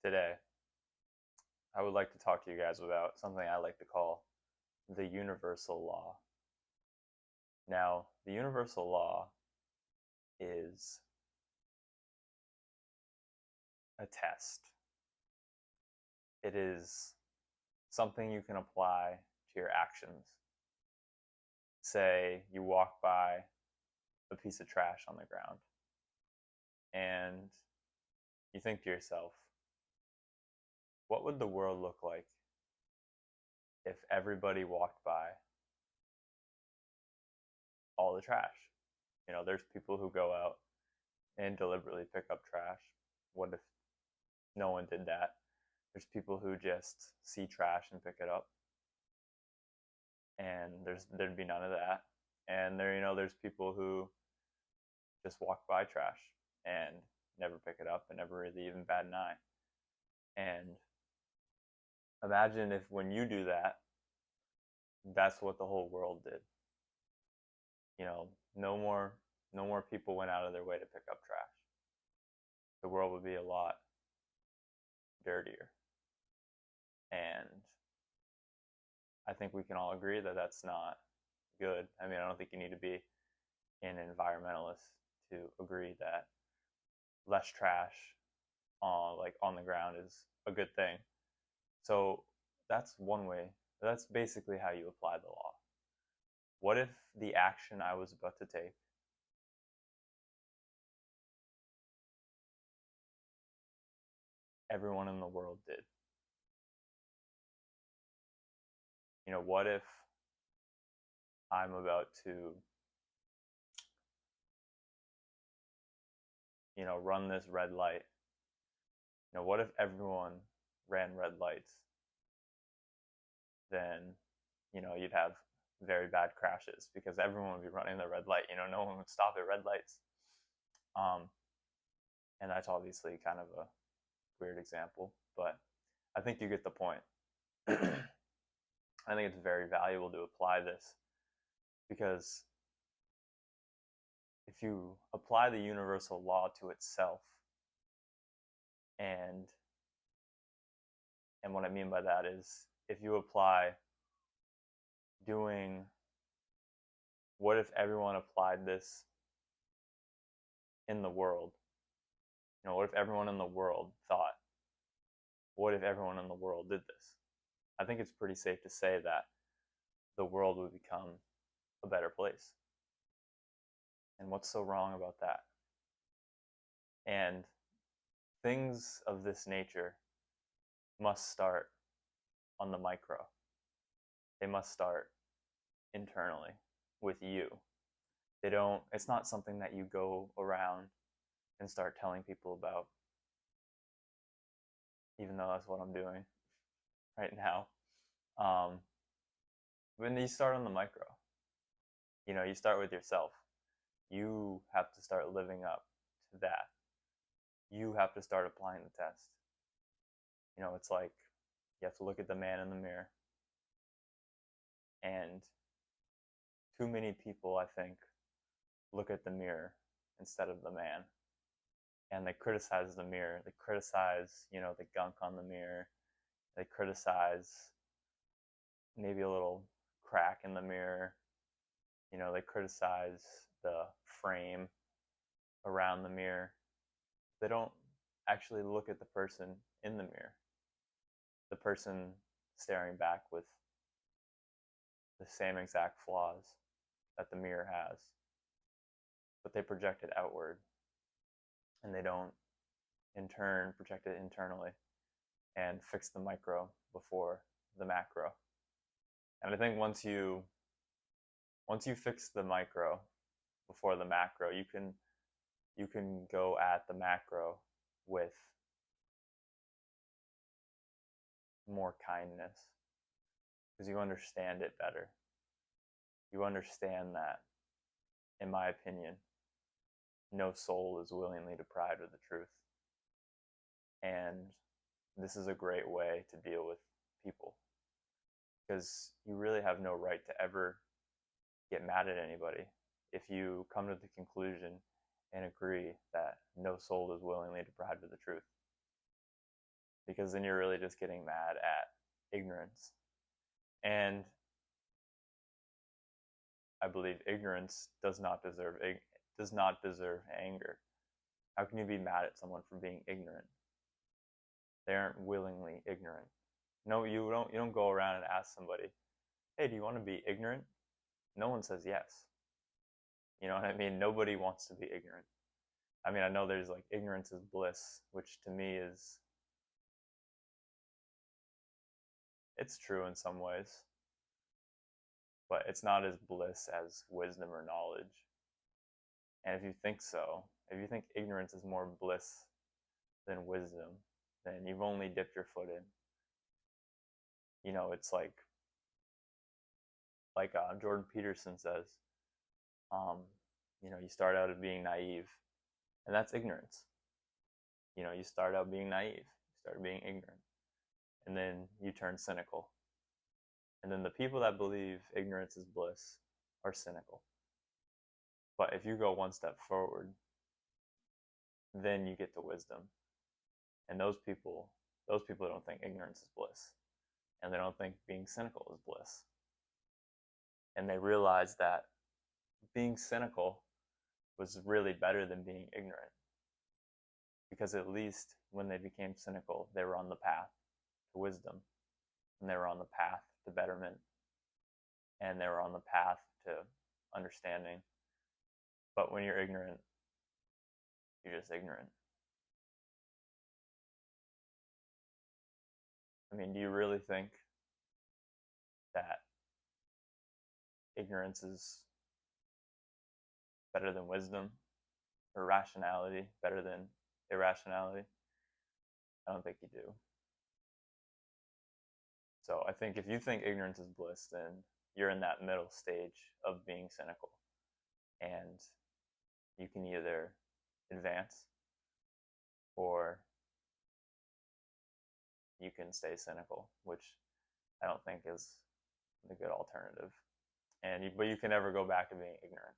Today, I would like to talk to you guys about something I like to call the universal law. Now, the universal law is a test. It is something you can apply to your actions. Say you walk by a piece of trash on the ground and you think to yourself, what would the world look like if everybody walked by all the trash? There's people who go out and deliberately pick up trash. What if no one did that? There's people who just see trash and pick it up, and there'd be none of that. And there's people who just walk by trash and never pick it up and never really even bat an eye. And imagine if when you do that, that's what the whole world did. No more people went out of their way to pick up trash. The world would be a lot dirtier. And I think we can all agree that that's not good. I mean, I don't think you need to be an environmentalist to agree that less trash on the ground is a good thing. So that's one way. That's basically how you apply the law. What if the action I was about to take everyone in the world did? What if I'm about to run this red light? What if everyone ran red lights? Then, you'd have very bad crashes because everyone would be running the red light. No one would stop at red lights. And that's obviously kind of a weird example, but I think you get the point. I think it's very valuable to apply this because if you apply the universal law to itself, and what I mean by that is if you apply doing, what if everyone applied this in the world? What if everyone in the world thought, what if everyone in the world did this? I think it's pretty safe to say that the world would become a better place. And what's so wrong about that? And things of this nature must start on the micro. They must start internally with you. It's not something that you go around and start telling people about, even though that's what I'm doing right now. When you start on the micro, you start with yourself. You have to start living up to that. You have to start applying the test. It's like you have to look at the man in the mirror. And too many people, I think, look at the mirror instead of the man. And they criticize the mirror. They criticize, the gunk on the mirror. They criticize maybe a little crack in the mirror. They criticize the frame around the mirror. They don't actually look at the person in the mirror, the person staring back with the same exact flaws that the mirror has, but they project it outward, and they don't in turn project it internally and fix the micro before the macro. And I think once you fix the micro before the macro, you can go at the macro with more kindness because you understand it better. You understand that, in my opinion, no soul is willingly deprived of the truth. And this is a great way to deal with people because you really have no right to ever get mad at anybody if you come to the conclusion and agree that no soul is willingly deprived of the truth. because then you're really just getting mad at ignorance. And I believe ignorance does not deserve anger. How can you be mad at someone for being ignorant? They aren't willingly ignorant. No, you don't go around and ask somebody, "Hey, do you want to be ignorant?" No one says yes. You know what I mean? Nobody wants to be ignorant. I mean, I know there's like ignorance is bliss, which to me is, it's true in some ways, but it's not as bliss as wisdom or knowledge. And if you think so, if you think ignorance is more bliss than wisdom, then you've only dipped your foot in. You know, it's like Jordan Peterson says, um, you know, you start out as being naive, and that's ignorance. You know, you start out being naive, you start being ignorant, and then you turn cynical. And then the people that believe ignorance is bliss are cynical. But if you go one step forward, then you get to wisdom. And those people don't think ignorance is bliss. And they don't think being cynical is bliss. And they realize that being cynical was really better than being ignorant. Because at least when they became cynical, they were on the path to wisdom. And they were on the path to betterment. And they were on the path to understanding. But when you're ignorant, you're just ignorant. I mean, do you really think that ignorance is better than wisdom, or rationality better than irrationality? I don't think you do. So I think if you think ignorance is bliss, then you're in that middle stage of being cynical. And you can either advance or you can stay cynical, which I don't think is the good alternative. But you can never go back to being ignorant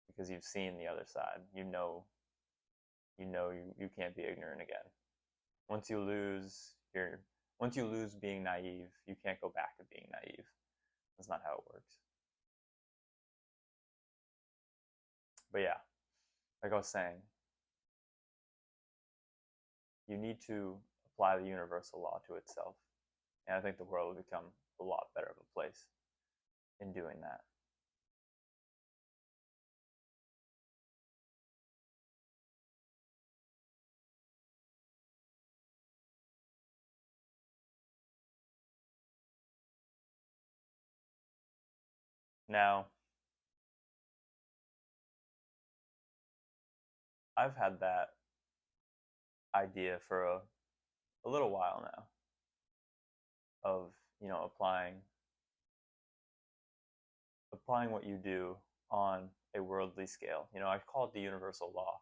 because you've seen the other side. You can't be ignorant again. Once you lose being naive, you can't go back to being naive. That's not how it works. But yeah, like I was saying, you need to apply the universal law to itself. And I think the world will become a lot better of a place in doing that. Now, I've had that idea for a little while now of, you know, applying what you do on a worldly scale. You know, I call it the universal law,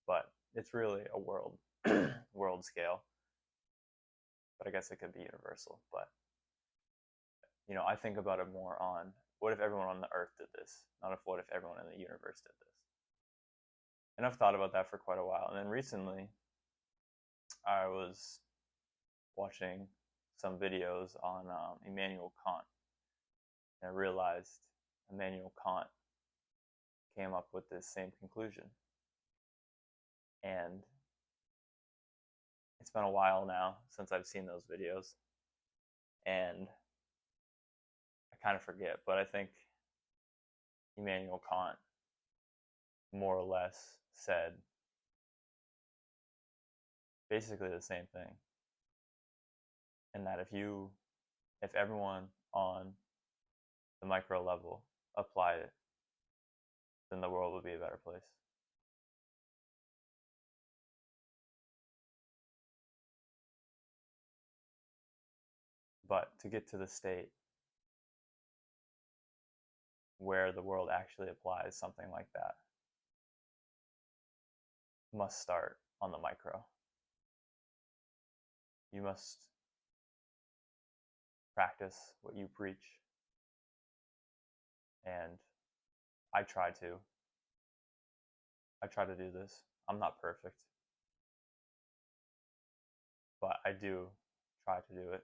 but it's really a world scale. But I guess it could be universal. But you know, I think about it more on what if everyone on the earth did this, not if what if everyone in the universe did this. And I've thought about that for quite a while. And then recently, I was watching some videos on Immanuel Kant, and I realized Immanuel Kant came up with this same conclusion. And it's been a while now since I've seen those videos, and I kind of forget, but I think Immanuel Kant more or less said basically the same thing. And that if everyone on the micro level applied it, then the world would be a better place. But to get to the state where the world actually applies something like that must start on the micro. You must practice what you preach. And I try to do this. I'm not perfect. but I do try to do it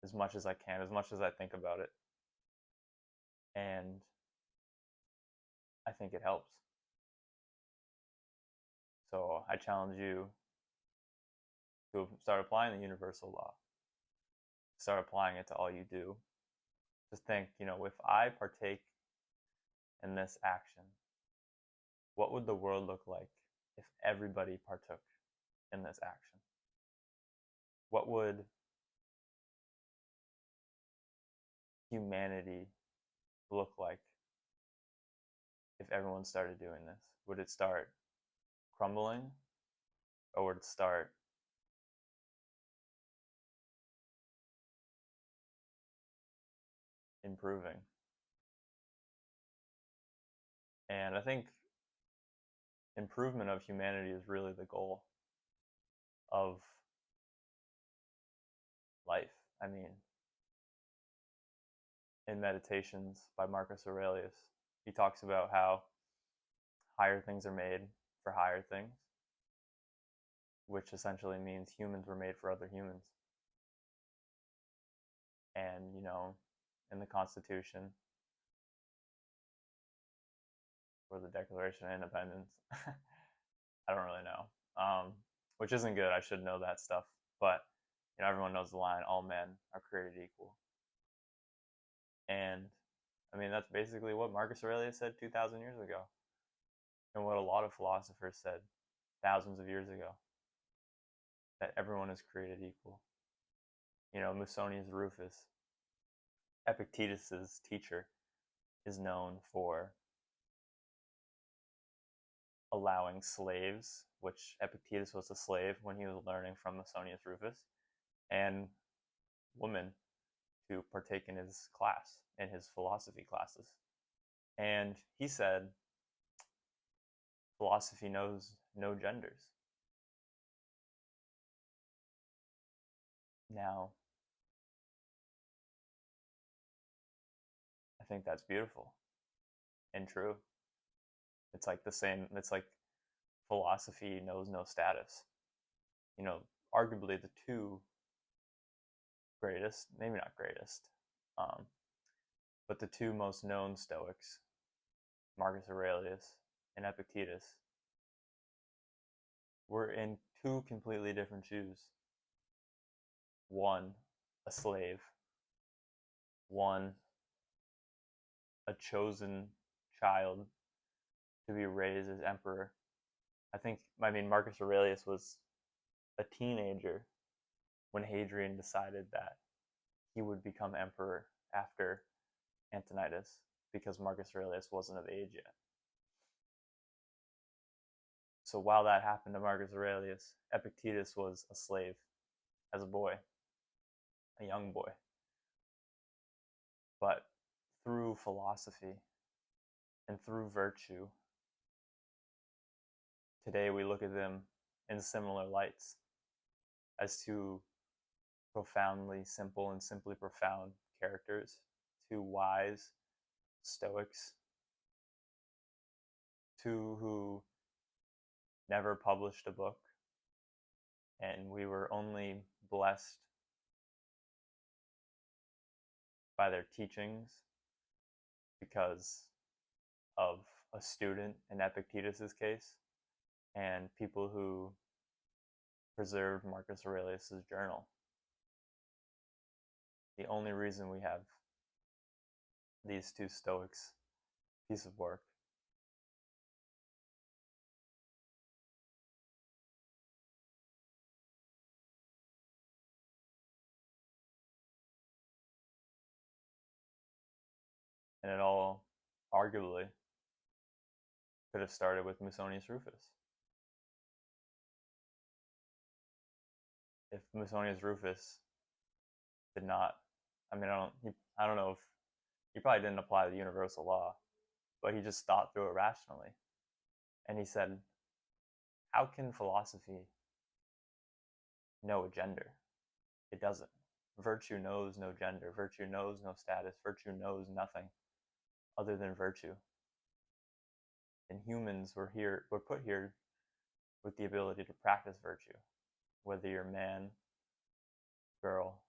as much as I can, as much as I think about it. And I think it helps. So I challenge you to start applying the universal law. Start applying it to all you do. Just think, if I partake in this action, what would the world look like if everybody partook in this action? What would humanity look like if everyone started doing this? Would it start crumbling, or would it start improving? And I think improvement of humanity is really the goal of life. I mean, in Meditations by Marcus Aurelius, he talks about how higher things are made for higher things, which essentially means humans were made for other humans. And, in the Constitution or the Declaration of Independence, I don't really know, which isn't good. I should know that stuff. But, everyone knows the line, all men are created equal. And, I mean, that's basically what Marcus Aurelius said 2,000 years ago. And what a lot of philosophers said thousands of years ago, that everyone is created equal. Musonius Rufus, Epictetus's teacher, is known for allowing slaves, which Epictetus was a slave when he was learning from Musonius Rufus, and women to partake in his class, in his philosophy classes. And he said, philosophy knows no genders. Now, I think that's beautiful and true. It's like philosophy knows no status. Arguably the two greatest, maybe not greatest, but the two most known Stoics, Marcus Aurelius and Epictetus, were in two completely different shoes. One, a slave. One, a chosen child to be raised as emperor. Marcus Aurelius was a teenager when Hadrian decided that he would become emperor after Antonius, because Marcus Aurelius wasn't of age yet. So while that happened to Marcus Aurelius, Epictetus was a slave as a boy, a young boy. But through philosophy and through virtue, today we look at them in similar lights as two profoundly simple and simply profound characters, two wise Stoics, two who never published a book, and we were only blessed by their teachings because of a student in Epictetus's case, and people who preserved Marcus Aurelius's journal. The only reason we have these two Stoics' piece of work and it all arguably could have started with Musonius Rufus. If Musonius Rufus did not, I don't know if he probably didn't apply the universal law, but he just thought through it rationally. And he said, how can philosophy know a gender? It doesn't. Virtue knows no gender. Virtue knows no status. Virtue knows nothing other than virtue. And humans were put here with the ability to practice virtue, whether you're man, girl,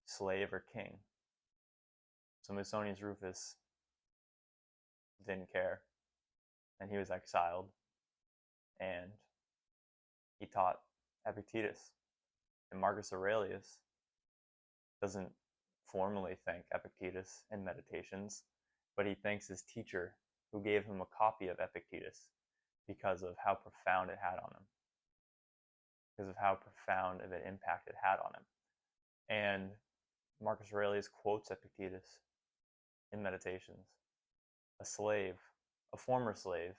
slave, or king. So Musonius Rufus didn't care, and he was exiled, and he taught Epictetus. And Marcus Aurelius doesn't formally thank Epictetus in Meditations, but he thanks his teacher who gave him a copy of Epictetus because of how profound it had on him, because of how profound of an impact it had on him. And Marcus Aurelius quotes Epictetus in Meditations. A slave, a former slave,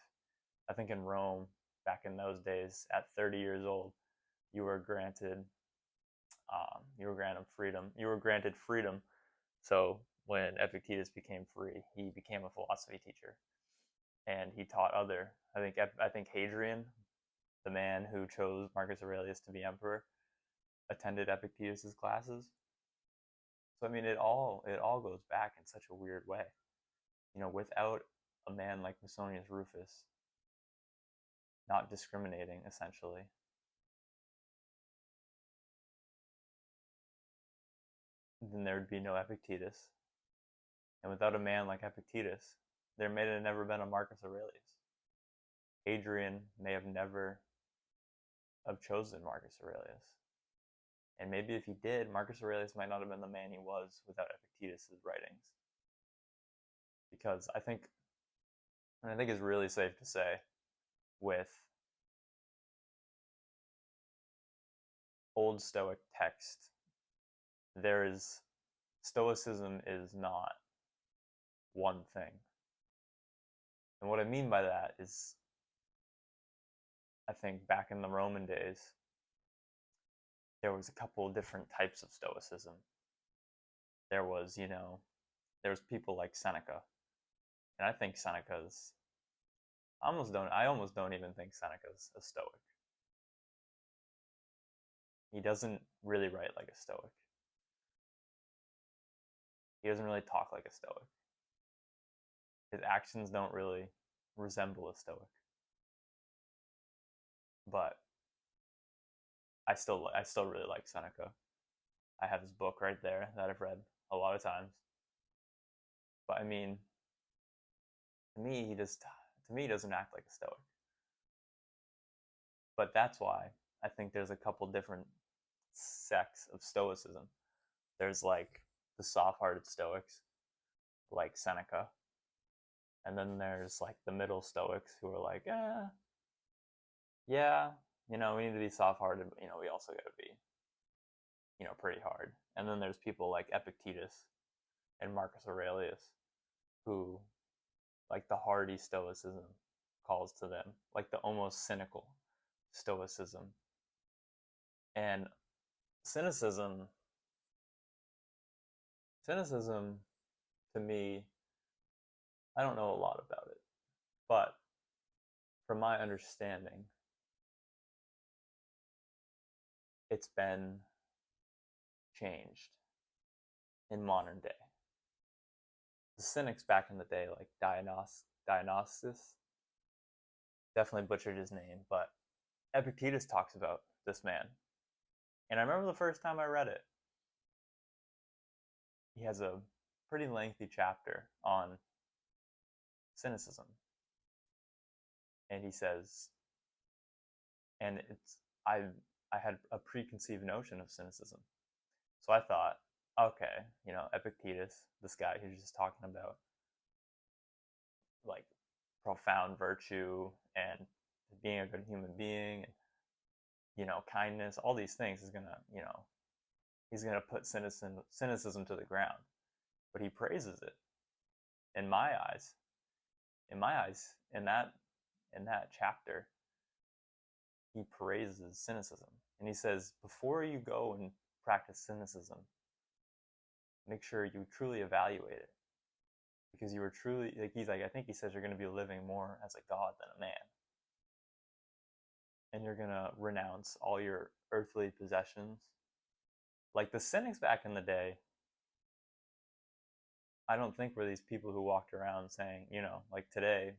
I think in Rome, back in those days, at 30 years old, you were granted freedom. You were granted freedom. So when Epictetus became free, he became a philosophy teacher, and he taught other. I think Hadrian, the man who chose Marcus Aurelius to be emperor, attended Epictetus's classes. So I mean, it all goes back in such a weird way. Without a man like Musonius Rufus not discriminating, essentially, then there would be no Epictetus. And without a man like Epictetus, there may have never been a Marcus Aurelius. Hadrian may have never have chosen Marcus Aurelius. And maybe if he did, Marcus Aurelius might not have been the man he was without Epictetus' writings. Because I think it's really safe to say, with old Stoic text, Stoicism is not one thing. And what I mean by that is, I think back in the Roman days, there was a couple of different types of Stoicism. There was people like Seneca. And I think Seneca's, I almost don't even think Seneca's a Stoic. He doesn't really write like a Stoic. He doesn't really talk like a Stoic. His actions don't really resemble a Stoic. But I still really like Seneca. I have his book right there that I've read a lot of times. But I mean, to me, he doesn't act like a Stoic. But that's why I think there's a couple different sects of Stoicism. There's like the soft-hearted Stoics, like Seneca. And then there's like the middle Stoics who are like, yeah, we need to be soft-hearted, but we also got to be, pretty hard. And then there's people like Epictetus and Marcus Aurelius, who, like, the hardy Stoicism calls to them, like the almost cynical Stoicism. And cynicism to me, I don't know a lot about it, but from my understanding, it's been changed in modern day. The Cynics back in the day, like Dionysius, definitely butchered his name, but Epictetus talks about this man. And I remember the first time I read it, he has a pretty lengthy chapter on cynicism. And he says, and I had a preconceived notion of cynicism. So I thought, okay, Epictetus, this guy who's just talking about like profound virtue and being a good human being, and kindness, all these things is gonna, he's gonna put cynicism to the ground. But he praises it. In my eyes, in that chapter, he praises cynicism. And he says, before you go and practice cynicism, make sure you truly evaluate it. Because you were truly, I think he says you're going to be living more as a god than a man. And you're going to renounce all your earthly possessions. Like the cynics back in the day, I don't think were these people who walked around saying, like today,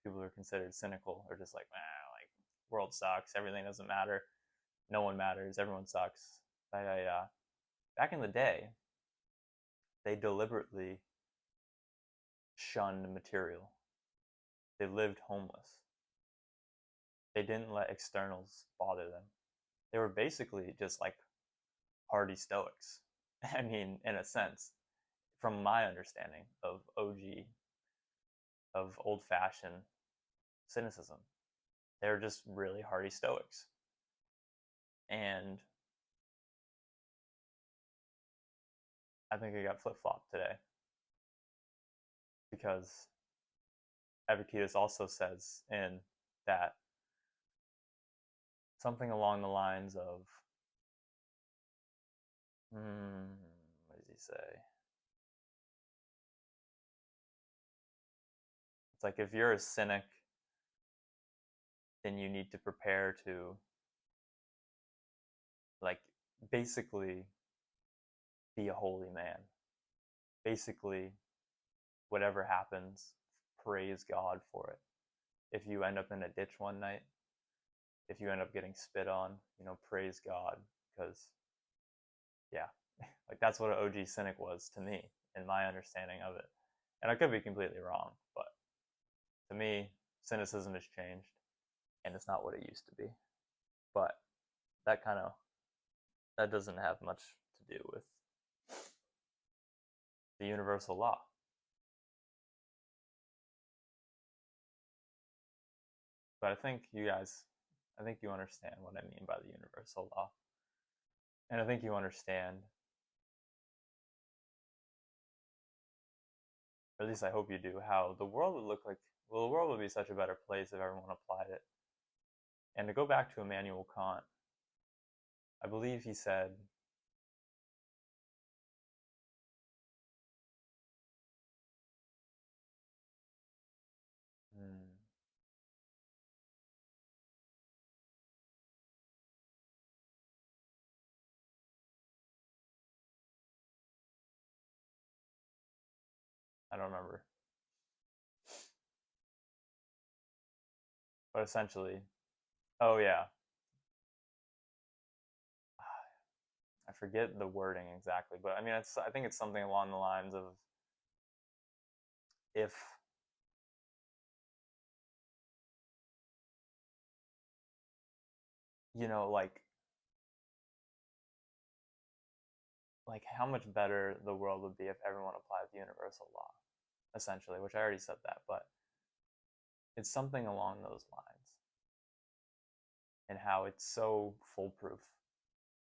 people who are considered cynical are just like, world sucks, everything doesn't matter. no one matters, everyone sucks. Back in the day, they deliberately shunned material. They lived homeless. They didn't let externals bother them. They were basically just like hardy stoics. I mean, in a sense, from my understanding of OG, of old fashioned cynicism, they're just really hardy stoics. And I think it got flip flopped today because Epictetus also says in that something along the lines of, what does he say? It's like if you're a cynic, then you need to prepare to, like, basically be a holy man. Basically, whatever happens, praise God for it. If you end up in a ditch one night, if you end up getting spit on, praise God, because, yeah, like that's what an OG cynic was to me, in my understanding of it. And I could be completely wrong, but to me, cynicism has changed, and it's not what it used to be. But that doesn't have much to do with the universal law. But I think you understand what I mean by the universal law. And I think you understand, or at least I hope you do, how the world would look like. Well, the world would be such a better place if everyone applied it. And to go back to Immanuel Kant, I believe he said, I don't remember, but essentially, oh yeah, I forget the wording exactly, but I mean, I think it's something along the lines of, if like how much better the world would be if everyone applied the universal law, essentially, which I already said that, but it's something along those lines, and how it's so foolproof,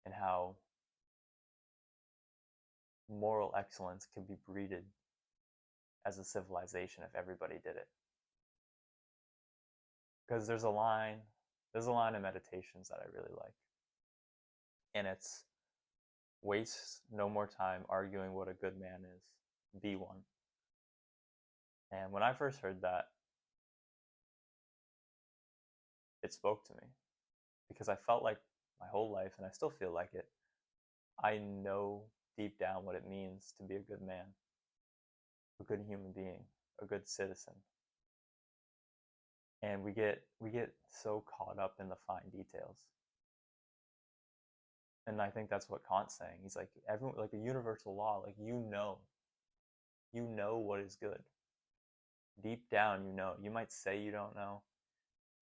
and how moral excellence could be breeded as a civilization if everybody did it. Because there's a line in Meditations that I really like, and it's, waste no more time arguing what a good man is, be one. And when I first heard that, it spoke to me, because I felt like my whole life, and I still feel like it, I know deep down what it means to be a good man, a good human being, a good citizen. And we get so caught up in the fine details. And I think that's what Kant's saying. He's like, everyone, like a universal law, like you know what is good. Deep down, you know. You might say you don't know.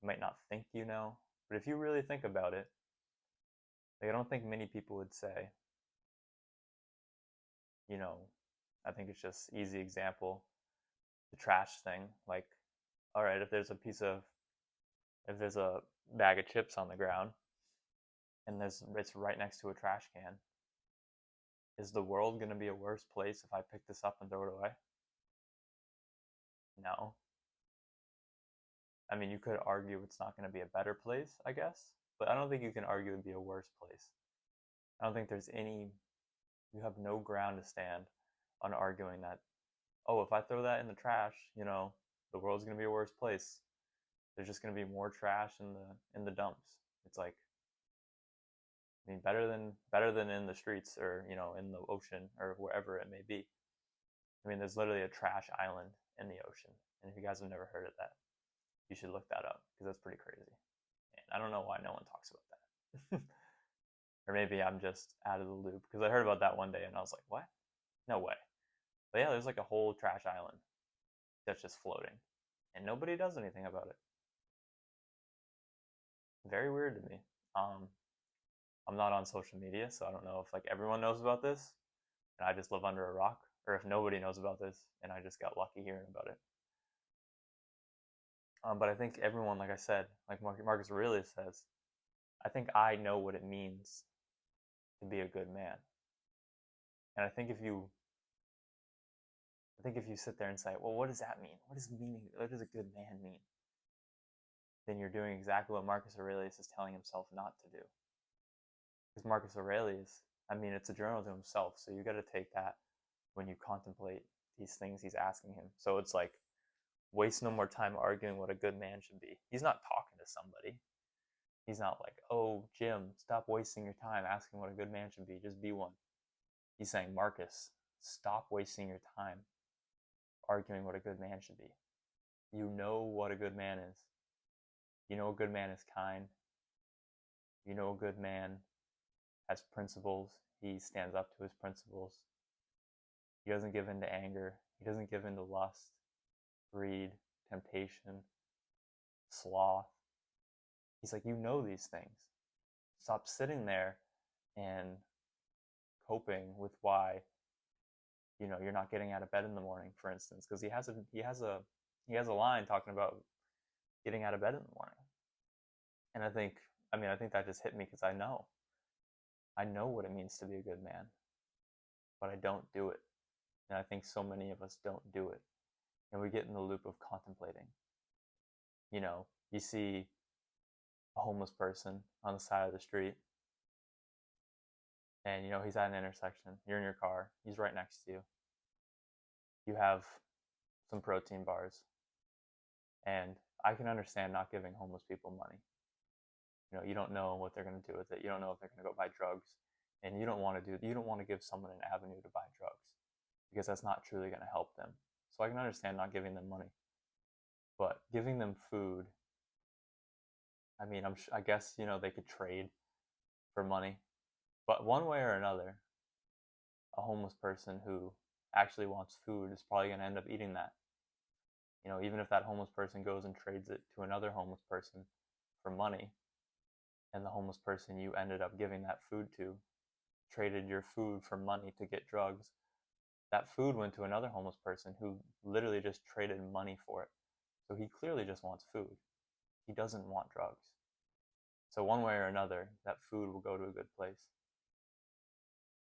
You might not think you know. But if you really think about it, like I don't think many people would say, I think it's just easy example, the trash thing. Like, all right, if there's a bag of chips on the ground, and it's right next to a trash can, is the world going to be a worse place if I pick this up and throw it away? No. I mean, you could argue it's not going to be a better place, I guess, but I don't think you can argue it'd be a worse place. I don't think you have no ground to stand on arguing that, oh, if I throw that in the trash, the world's going to be a worse place. There's just going to be more trash in the dumps. It's like, I mean, better than in the streets, or in the ocean, or wherever it may be. I mean, there's literally a trash island in the ocean, and if you guys have never heard of that, you should look that up, because that's pretty crazy. And I don't know why no one talks about that. Or maybe I'm just out of the loop because I heard about that one day and I was like, what? No way. But yeah, there's like a whole trash island that's just floating and nobody does anything about it. Very weird to me. Um, I'm not on social media, so I don't know if like everyone knows about this and I just live under a rock, or if nobody knows about this and I just got lucky hearing about it. But I think everyone, like I said, like Marcus Aurelius says, I think I know what it means to be a good man. And I think if you sit there and say, well, what does that mean? What does a good man mean? Then you're doing exactly what Marcus Aurelius is telling himself not to do. Because Marcus Aurelius, I mean, it's a journal to himself, so you got to take that when you contemplate these things he's asking him. So it's like, waste no more time arguing what a good man should be. He's not talking to somebody. He's not like, oh, Jim, stop wasting your time asking what a good man should be. Just be one. He's saying, Marcus, stop wasting your time arguing what a good man should be. You know what a good man is. You know a good man is kind. You know a good man has principles. He stands up to his principles. He doesn't give in to anger. He doesn't give in to lust, greed, temptation, sloth. He's like, you know these things. Stop sitting there and coping with why you're not getting out of bed in the morning, for instance, because he has a line talking about getting out of bed in the morning. And I think that just hit me because I know what it means to be a good man, but I don't do it. And I think so many of us don't do it. And we get in the loop of contemplating. You see a homeless person on the side of the street, and he's at an intersection. You're in your car. He's right next to you. You have some protein bars, and I can understand not giving homeless people money. You don't know what they're going to do with it. You don't know if they're going to go buy drugs, and you don't want to give someone an avenue to buy drugs because that's not truly going to help them. So I can understand not giving them money, but giving them food. I mean, I guess they could trade for money, but one way or another, a homeless person who actually wants food is probably going to end up eating that. Even if that homeless person goes and trades it to another homeless person for money, and the homeless person you ended up giving that food to traded your food for money to get drugs, that food went to another homeless person who literally just traded money for it. So he clearly just wants food. He doesn't want drugs. So one way or another, that food will go to a good place.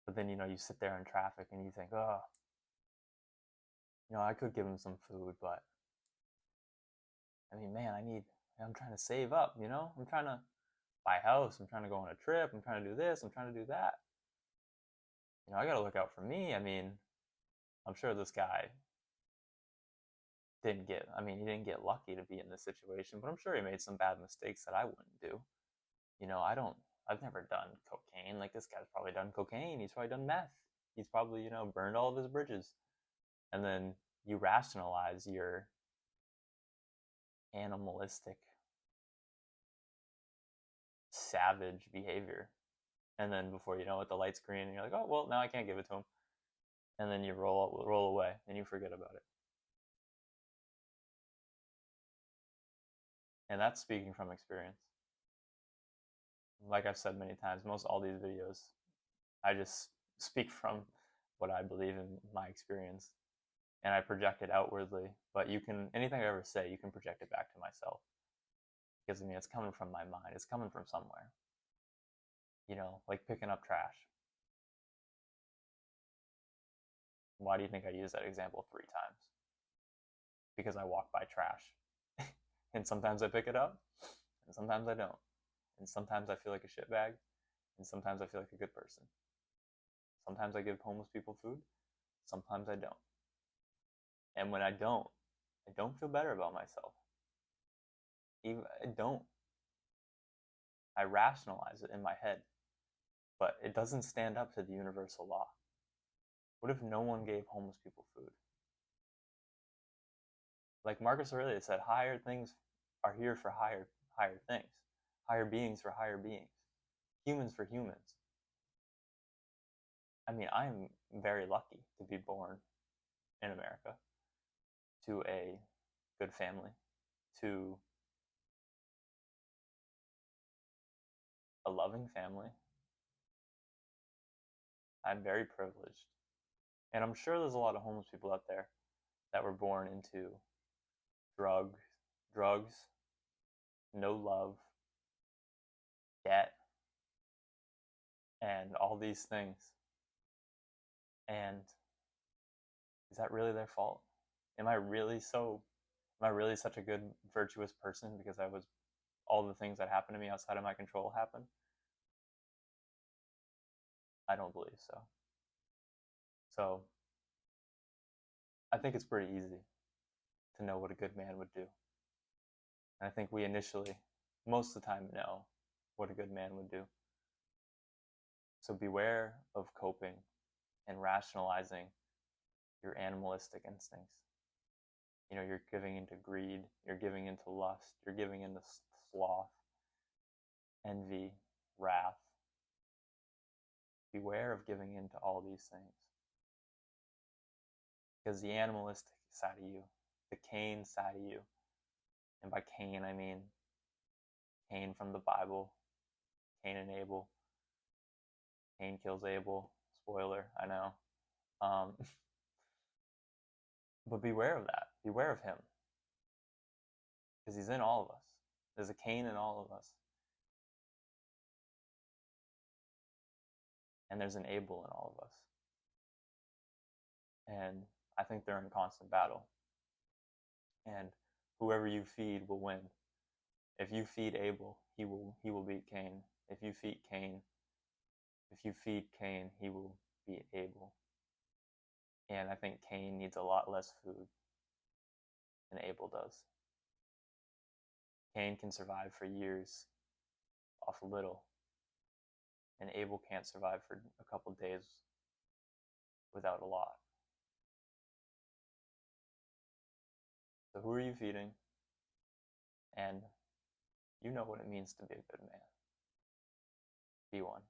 But then, you sit there in traffic and you think, oh, I could give him some food, but I mean, man, I'm trying to save up, I'm trying to buy a house, I'm trying to go on a trip, I'm trying to do this, I'm trying to do that. I got to look out for me. I mean, I'm sure this guy he didn't get lucky to be in this situation, but I'm sure he made some bad mistakes that I wouldn't do. I've never done cocaine. Like, this guy's probably done cocaine. He's probably done meth. He's probably, burned all of his bridges. And then you rationalize your animalistic, savage behavior. And then before you know it, the light's green, and you're like, oh, well, now I can't give it to him. And then you roll away, and you forget about it. And that's speaking from experience. Like I've said many times, most all these videos, I just speak from what I believe in my experience, and I project it outwardly. But anything I ever say, you can project it back to myself, because it's coming from my mind. It's coming from somewhere. Like picking up trash. Why do you think I use that example 3 times? Because I walk by trash, and sometimes I pick it up, and sometimes I don't, and sometimes I feel like a shitbag, and sometimes I feel like a good person. Sometimes I give homeless people food, sometimes I don't. And when I don't feel better about myself. I don't. I rationalize it in my head, but it doesn't stand up to the universal law. What if no one gave homeless people food? Like Marcus Aurelius said, higher things are here for higher things, higher beings for higher beings, humans for humans. I mean, I'm very lucky to be born in America to a good family, to a loving family. I'm very privileged. And I'm sure there's a lot of homeless people out there that were born into drugs, drugs, no love, debt, and all these things. And is that really their fault? Am I really such a good, virtuous person because all the things that happened to me outside of my control happened? I don't believe so. So I think it's pretty easy to know what a good man would do. And I think we initially, most of the time, know what a good man would do. So beware of coping and rationalizing your animalistic instincts. You know, you're giving into greed, you're giving into lust, you're giving into sloth, envy, wrath. Beware of giving into all these things. Because the animalistic side of you, the Cain side of you, and by Cain I mean Cain from the Bible, Cain and Abel. Cain kills Abel. Spoiler, I know. But beware of that. Beware of him. Because he's in all of us. There's a Cain in all of us. And there's an Abel in all of us. And I think they're in constant battle. And whoever you feed will win. If you feed Abel, he will beat Cain. If you feed Cain, he will beat Abel. And I think Cain needs a lot less food than Abel does. Cain can survive for years off little, and Abel can't survive for a couple days without a lot. So who are you feeding? And you know what it means to be a good man. Be one.